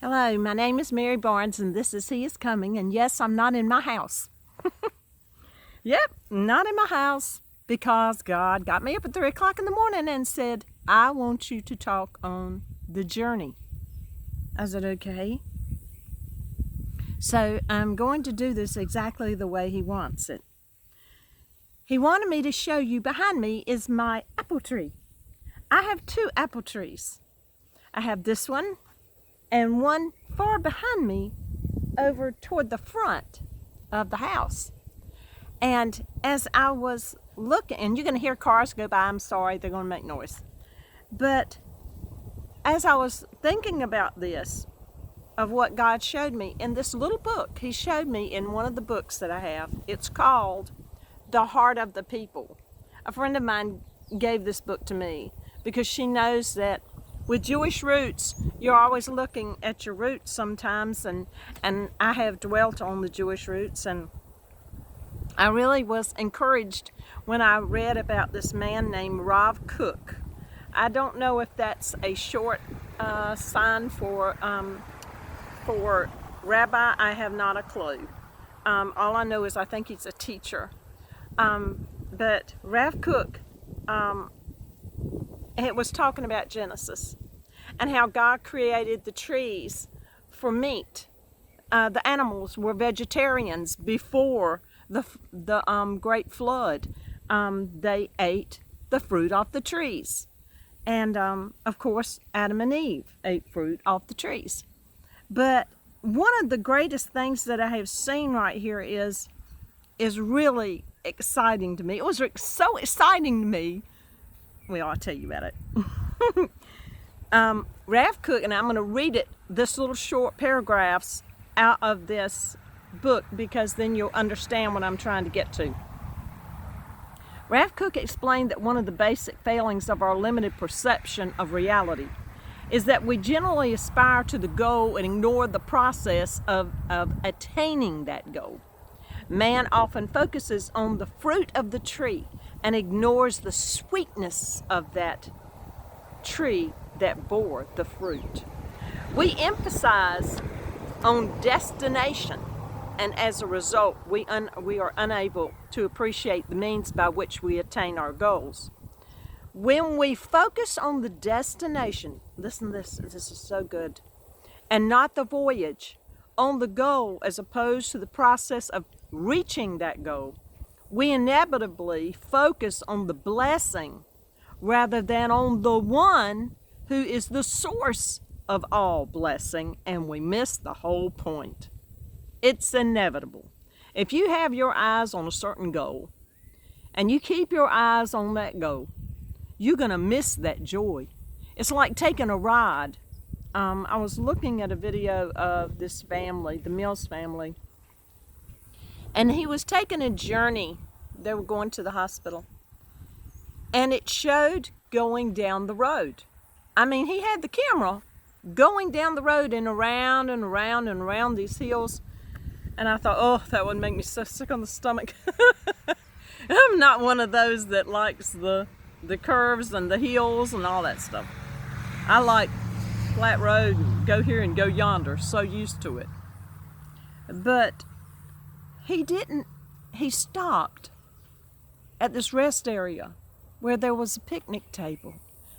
Hello, my name is Mary Barnes, and this is He Is Coming. And yes, I'm not in my house. Yep, not in my house, because God got me up at 3 o'clock in the morning and said, I want you to talk on the journey. I said, okay. So I'm going to do this exactly the way He wants it. He wanted me to show you behind me is my apple tree. I have 2 apple trees. I have this one and one far behind me over toward the front of the house. And as I was looking, and you're going to hear cars go by, I'm sorry, they're going to make noise. But as I was thinking about this, of what God showed me in this little book, He showed me in one of the books that I have. It's called The Heart of the People. A friend of mine gave this book to me because she knows that with Jewish roots, you're always looking at your roots sometimes, and I have dwelt on the Jewish roots, and I really was encouraged when I read about this man named Rav Kook. I don't know if that's a short sign for rabbi. I have not a clue. All I know is I think he's a teacher. But Rav Kook, it was talking about Genesis and how God created the trees for meat. The animals were vegetarians before the great flood. They ate the fruit off the trees. And of course, Adam and Eve ate fruit off the trees. But one of the greatest things that I have seen right here is really exciting to me. It was so exciting to me. Well, I'll tell you about it. Rav Kook, and I'm going to read this little short paragraphs out of this book, because then you'll understand what I'm trying to get to. Rav Kook explained that one of the basic failings of our limited perception of reality is that we generally aspire to the goal and ignore the process of attaining that goal. Man often focuses on the fruit of the tree and ignores the sweetness of that tree that bore the fruit. We emphasize on destination, and as a result, we are unable to appreciate the means by which we attain our goals. When we focus on the destination, listen to this is so good, and not the voyage, on the goal as opposed to the process of reaching that goal, we inevitably focus on the blessing rather than on the one who is the source of all blessing, and we miss the whole point. It's inevitable. If you have your eyes on a certain goal and you keep your eyes on that goal, you're going to miss that joy. It's like taking a ride. I was looking at a video of this family, the Mills family, and he was taking a journey. They were going to the hospital, and it showed going down the road. I mean, he had the camera going down the road and around and around and around these hills, and I thought, oh, that would make me so sick on the stomach. I'm not one of those that likes the curves and the hills and all that stuff. I like flat road, go here and go yonder, so used to it. But he didn't. He stopped at this rest area where there was a picnic table,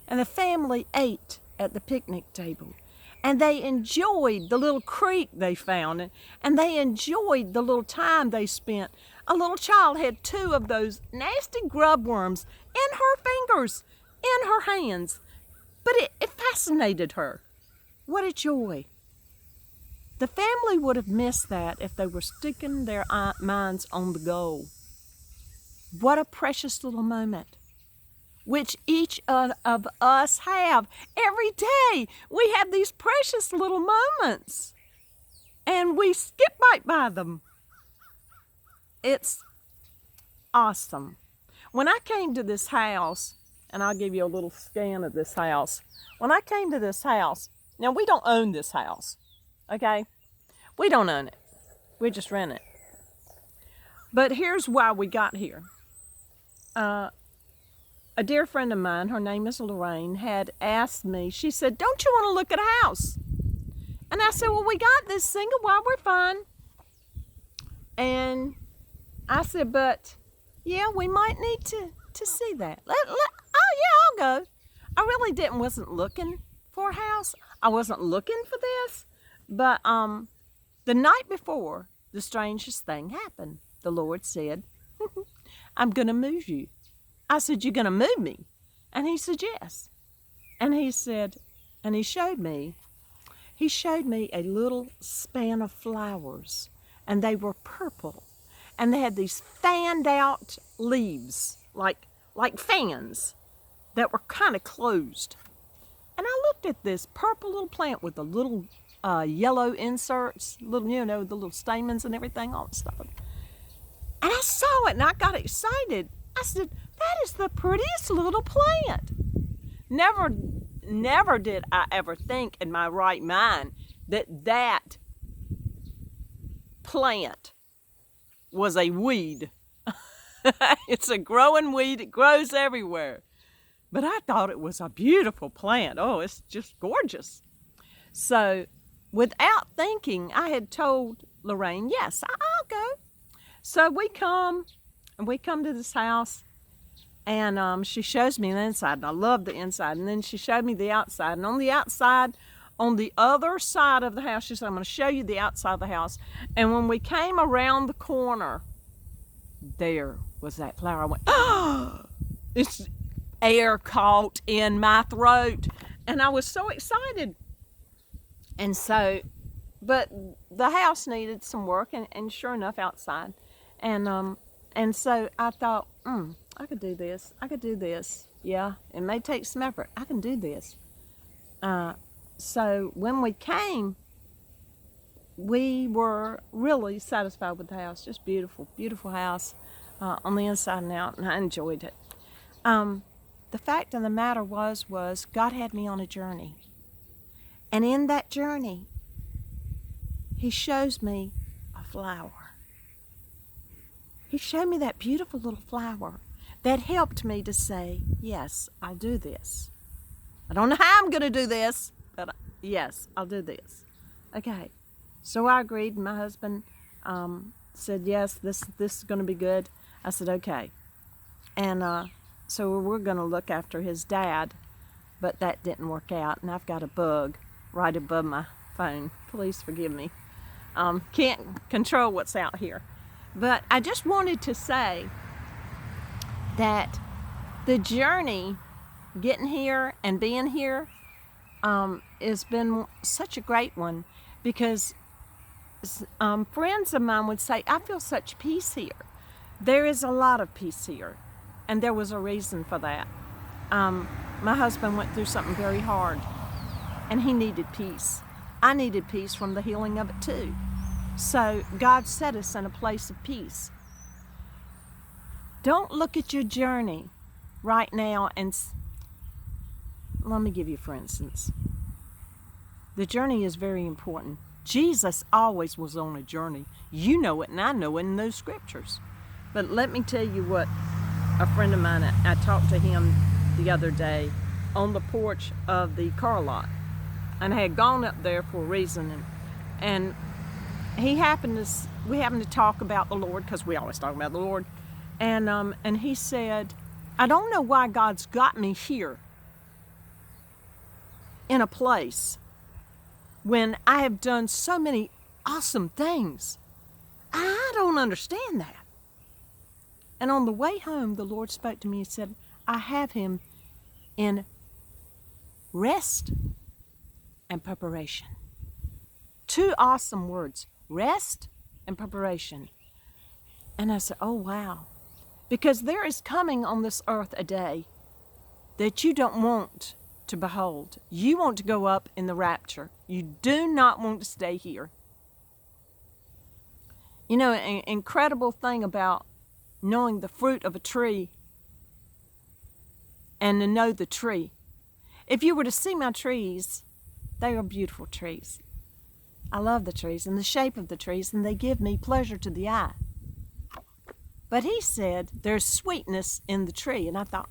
and the family ate at the picnic table, and they enjoyed the little creek they found, and they enjoyed the little time they spent. A little child had 2 of those nasty grub worms in her fingers, in her hands, but it fascinated her. What a joy. The family would have missed that if they were sticking their minds on the goal. What a precious little moment, which each of us have every day. We have these precious little moments, and we skip right by them. It's awesome. When I came to this house, and I'll give you a little scan of this house. When I came to this house, now we don't own this house, okay? We don't own it. We just rent it. But here's why we got here. A dear friend of mine, her name is Lorraine, had asked me, she said, don't you want to look at a house? And I said, well, we got this single wide, we're fine. And I said, but yeah, we might need to see that. Oh yeah, I'll go. I really wasn't looking for a house. I wasn't looking for this. But the night before, the strangest thing happened. The Lord said, I'm going to move you. I said, you're going to move me? And he said, yes. And he said, and he showed me a little span of flowers, and they were purple, and they had these fanned out leaves, like fans that were kind of closed. And I looked at this purple little plant with the little yellow inserts, little, you know, the little stamens and everything, all that stuff. And I saw it and I got excited. I said, that is the prettiest little plant. Never did I ever think in my right mind that plant was a weed. It's a growing weed. It grows everywhere. But I thought it was a beautiful plant. Oh, it's just gorgeous. So without thinking, I had told Lorraine, yes, I'll go. So we come to this house, and she shows me the inside, and I love the inside. And then she showed me the outside. And on the outside, on the other side of the house, she said, I'm going to show you the outside of the house. And when we came around the corner, there was that flower. I went, oh, it's air caught in my throat. And I was so excited. And so, but the house needed some work, and sure enough, outside. And so I thought, I could do this. I could do this. Yeah, it may take some effort. I can do this. So when we came, we were really satisfied with the house. Just beautiful, beautiful house on the inside and out, and I enjoyed it. The fact of the matter was God had me on a journey. And in that journey, he shows me a flower. He showed me that beautiful little flower that helped me to say, yes, I'll do this. I don't know how I'm going to do this, but yes, I'll do this. Okay, so I agreed, and my husband said, yes, this is going to be good. I said, okay. And so we're going to look after his dad, but that didn't work out, and I've got a bug right above my phone. Please forgive me. Can't control what's out here. But I just wanted to say that the journey, getting here and being here, has been such a great one, because friends of mine would say, I feel such peace here. There is a lot of peace here, and there was a reason for that. My husband went through something very hard, and he needed peace. I needed peace from the healing of it too. So God set us in a place of peace. Don't look at your journey right now and let me give you, for instance, the journey is very important. Jesus always was on a journey. You know it, and I know it in those scriptures. But let me tell you what a friend of mine, I talked to him the other day on the porch of the car lot. And I had gone up there for a reason, and we happened to talk about the Lord, because we always talk about the Lord. And he said, I don't know why God's got me here in a place when I have done so many awesome things. I don't understand that. And on the way home, the Lord spoke to me and said, I have him in rest and preparation. Two awesome words, rest and preparation. And I said, oh, wow. Because there is coming on this earth a day that you don't want to behold. You want to go up in the rapture. You do not want to stay here. You know, an incredible thing about knowing the fruit of a tree and to know the tree. If you were to see my trees, they are beautiful trees. I love the trees and the shape of the trees, and they give me pleasure to the eye. But he said there's sweetness in the tree, and I thought,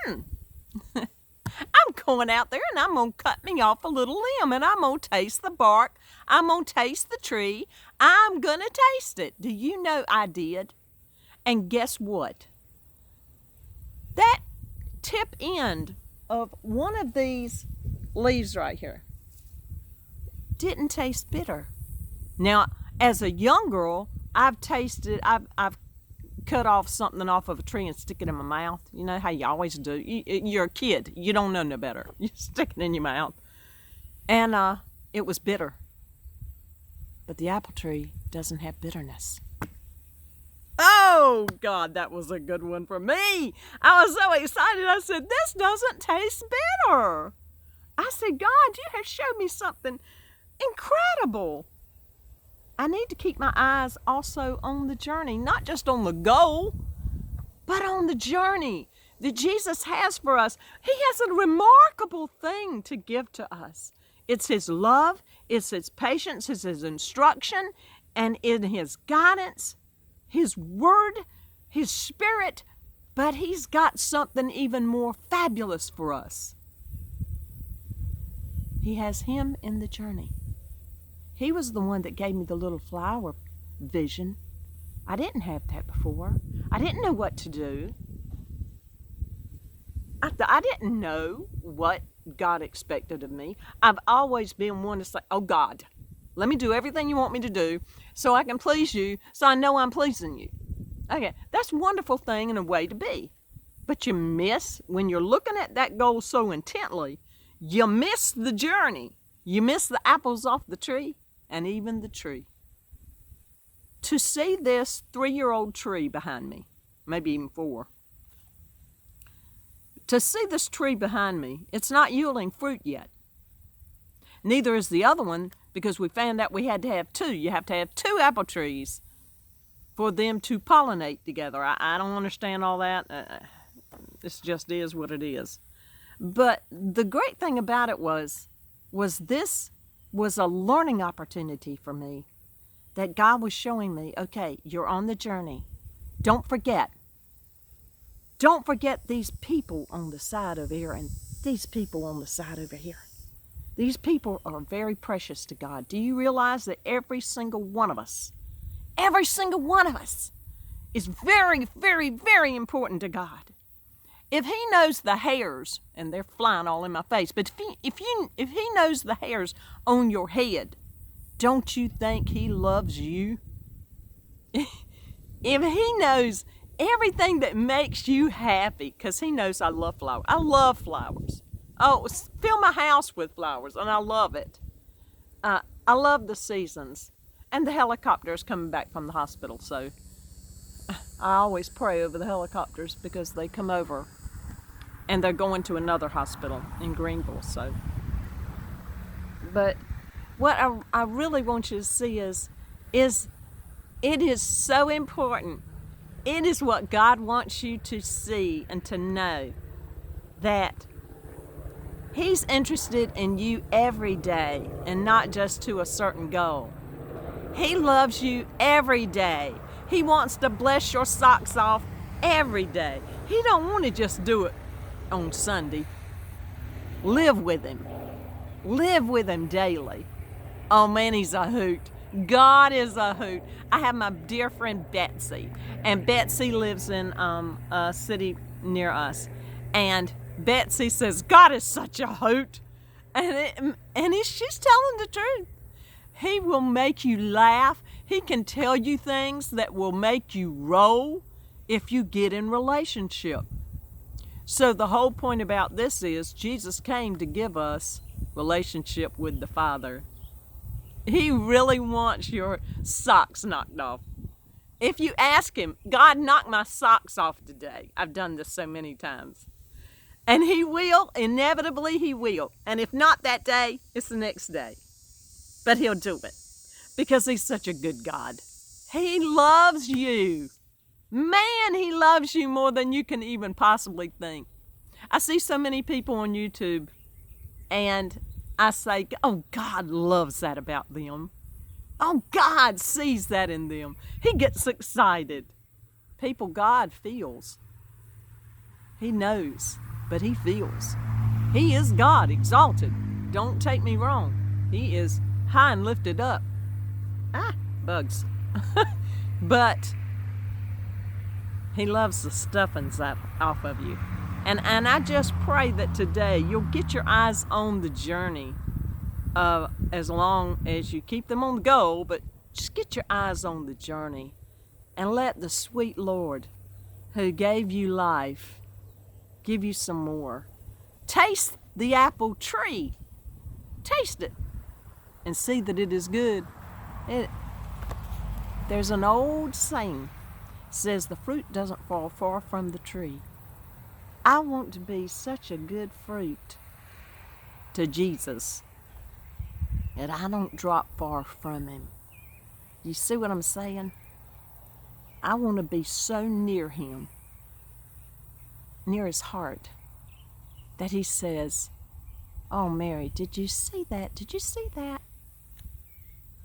I'm I'm going out there and I'm going to cut me off a little limb and I'm going to taste the bark. I'm going to taste the tree. I'm going to taste it. Do you know I did? And guess what? That tip end of one of these leaves right here didn't taste bitter. Now, as a young girl, I've cut off something off of a tree and stick it in my mouth. You know how you always do. You're a kid. You don't know no better. You stick it in your mouth. And it was bitter. But the apple tree doesn't have bitterness. Oh, God, that was a good one for me. I was so excited. I said, this doesn't taste bitter. I said, God, you have showed me something incredible. I need to keep my eyes also on the journey, not just on the goal, but on the journey that Jesus has for us. He has a remarkable thing to give to us. It's His love, it's His patience, it's His instruction, and in His guidance, His word, His spirit, but He's got something even more fabulous for us. He has Him in the journey. He was the one that gave me the little flower vision. I didn't have that before. I didn't know what to do. I didn't know what God expected of me. I've always been one to say, oh God, let me do everything you want me to do so I can please you, so I know I'm pleasing you. Okay, that's a wonderful thing and a way to be. But you miss, when you're looking at that goal so intently, you miss the journey. You miss the apples off the tree. And even the tree. To see this 3-year-old tree behind me, maybe even 4, to see this tree behind me, it's not yielding fruit yet. Neither is the other one, because we found out we had to have 2. You have to have 2 apple trees for them to pollinate together. I don't understand all that. This just is what it is. But the great thing about it was this was a learning opportunity for me, that God was showing me, okay, you're on the journey. Don't forget these people on the side over here and these people on the side over here. These people are very precious to God. Do you realize that every single one of us is very, very, very important to God? If He knows the hairs, and they're flying all in my face, but if He knows the hairs on your head, don't you think He loves you? If He knows everything that makes you happy, because He knows I love flowers. I love flowers. Oh, fill my house with flowers, and I love it. I love the seasons, and the helicopters coming back from the hospital, so I always pray over the helicopters because they come over. And they're going to another hospital in Greenville, so. But what I really want you to see is it is so important. It is what God wants you to see and to know, that He's interested in you every day and not just to a certain goal. He loves you every day. He wants to bless your socks off every day. He don't want to just do it on Sunday. Live with Him. Live with Him daily. Oh man, He's a hoot. God is a hoot. I have my dear friend Betsy, and Betsy lives in a city near us. And Betsy says, God is such a hoot. And she's telling the truth. He will make you laugh. He can tell you things that will make you roll if you get in relationship. So the whole point about this is Jesus came to give us relationship with the Father. He really wants your socks knocked off. If you ask Him, God, knock my socks off today. I've done this so many times. And He will, inevitably He will. And if not that day, it's the next day. But He'll do it because He's such a good God. He loves you. Man, He loves you more than you can even possibly think. I see so many people on YouTube, and I say, oh, God loves that about them. Oh, God sees that in them. He gets excited. People, God feels. He knows, but He feels. He is God, exalted. Don't take me wrong. He is high and lifted up. Bugs. But he loves the stuffings off of you. And I just pray that today you'll get your eyes on the journey, as long as you keep them on the goal, but just get your eyes on the journey and let the sweet Lord who gave you life give you some more. Taste the apple tree. Taste it and see that it is good. There's an old saying, says the fruit doesn't fall far from the tree. I want to be such a good fruit to Jesus that I don't drop far from him. You see what I'm saying? I want to be so near him, near his heart, that he says, "Oh, Mary, did you see that? Did you see that?"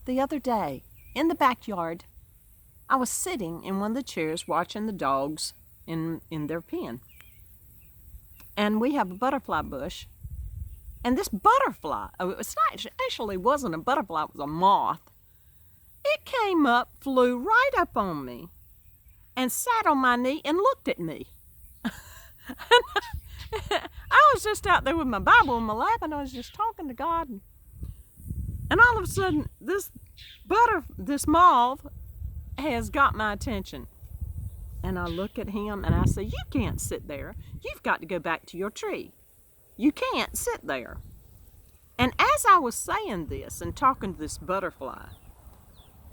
The other day, in the backyard, I was sitting in one of the chairs watching the dogs in their pen. And we have a butterfly bush. And this butterfly, actually wasn't a butterfly, it was a moth. It came up, flew right up on me, and sat on my knee and looked at me. I was just out there with my Bible in my lap, and I was just talking to God. And all of a sudden, this moth has got my attention. And I look at him and I say, "You can't sit there. You've got to go back to your tree. You can't sit there." And as I was saying this and talking to this butterfly,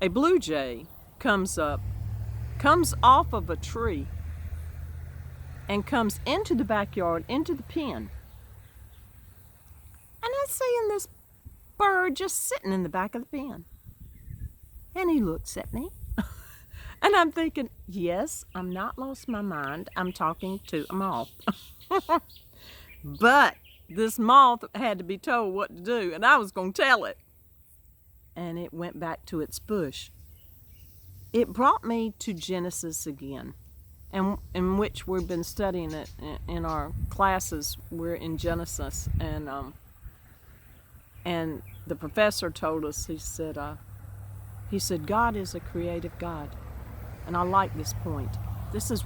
a blue jay comes off of a tree and comes into the backyard, into the pen. And I'm seeing this bird just sitting in the back of the pen. And he looks at me. And I'm thinking, yes, I'm not lost my mind. I'm talking to a moth. But this moth had to be told what to do, and I was going to tell it. And it went back to its bush. It brought me to Genesis again, and in which we've been studying it in our classes. We're in Genesis, and the professor told us, he said, God is a creative God. And I like this point. This is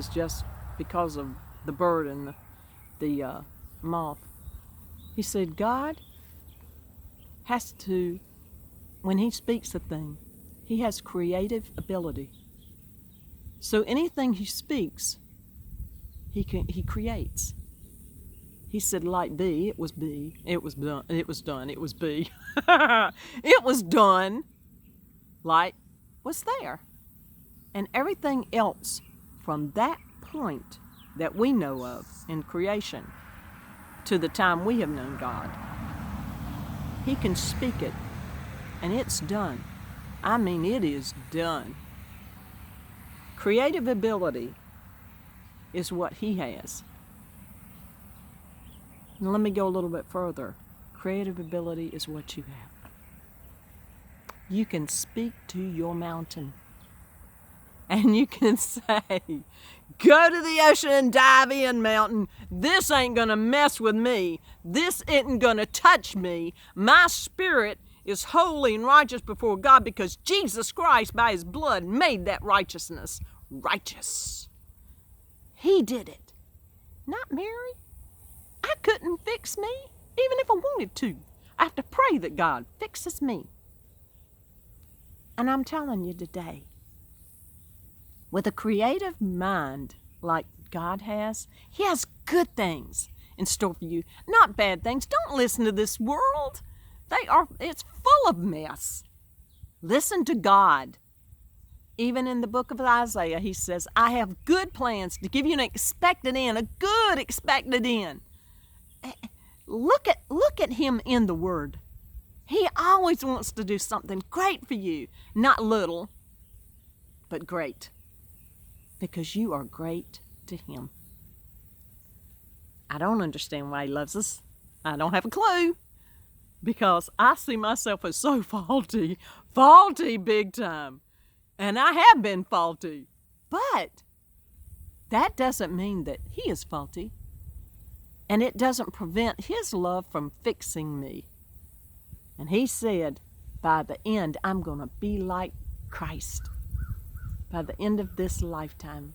just because of the bird and the moth. He said, God has to, when he speaks a thing, he has creative ability. So anything he speaks, he creates. He said, "Light be," it was be. It was done. It was done. It was be. It was done. Light was there. And everything else from that point that we know of in creation to the time we have known God, he can speak it, and it's done. I mean, it is done. Creative ability is what he has. Now let me go a little bit further. Creative ability is what you have. You can speak to your mountain. And you can say, "Go to the ocean and dive in, mountain. This ain't going to mess with me. This isn't going to touch me. My spirit is holy and righteous before God because Jesus Christ, by his blood, made that righteousness righteous. He did it, not Mary. I couldn't fix me, even if I wanted to. I have to pray that God fixes me. And I'm telling you today, with a creative mind like God has, he has good things in store for you, not bad things. Don't listen to this world. It's full of mess. Listen to God. Even in the book of Isaiah, he says, "I have good plans to give you an expected end, a good expected end." Look at him in the Word. He always wants to do something great for you, not little, but great. Because you are great to him. I don't understand why he loves us. I don't have a clue. Because I see myself as so faulty big time. And I have been faulty. But that doesn't mean that he is faulty. And it doesn't prevent his love from fixing me. And he said, by the end, I'm going to be like Christ. By the end of this lifetime.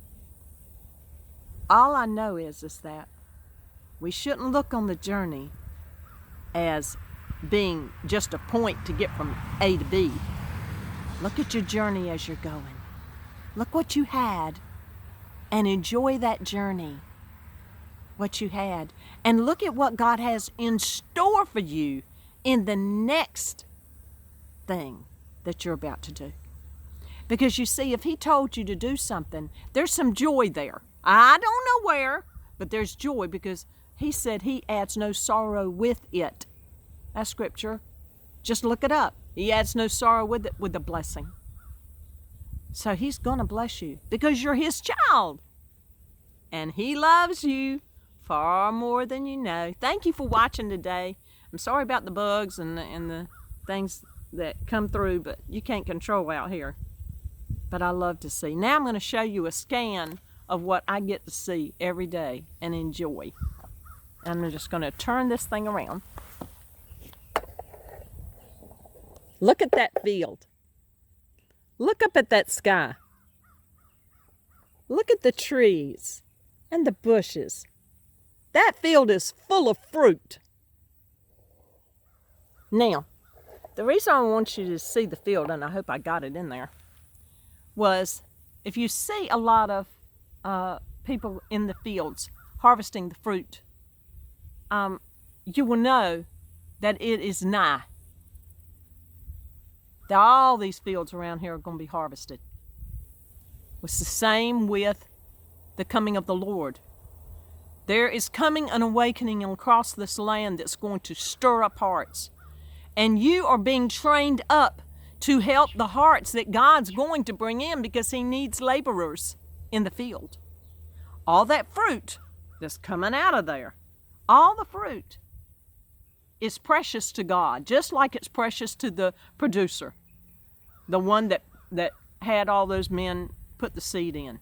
All I know is that we shouldn't look on the journey as being just a point to get from A to B. Look at your journey as you're going. Look what you had and enjoy that journey, what you had. And look at what God has in store for you in the next thing that you're about to do. Because you see, if he told you to do something, there's some joy there. I don't know where, but there's joy because he said he adds no sorrow with it. That's scripture. Just look it up. He adds no sorrow with it, with a blessing. So he's going to bless you because you're his child. And he loves you far more than you know. Thank you for watching today. I'm sorry about the bugs and the things that come through, but you can't control out here. But I love to see. Now I'm going to show you a scan of what I get to see every day and enjoy. I'm just going to turn this thing around. Look at that field. Look up at that sky. Look at the trees and the bushes. That field is full of fruit. Now, the reason I want you to see the field, and I hope I got it in there, was if you see a lot of people in the fields harvesting the fruit, you will know that it is nigh. That all these fields around here are going to be harvested. It's the same with the coming of the Lord. There is coming an awakening across this land that's going to stir up hearts. And you are being trained up to help the hearts that God's going to bring in because he needs laborers in the field. All that fruit that's coming out of there, all the fruit is precious to God, just like it's precious to the producer, the one that had all those men put the seed in.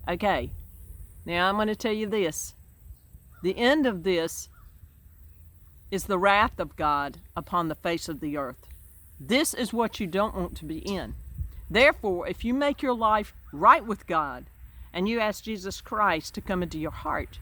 Okay, now I'm going to tell you this. The end of this is the wrath of God upon the face of the earth. This is what you don't want to be in. Therefore, if you make your life right with God and you ask Jesus Christ to come into your heart,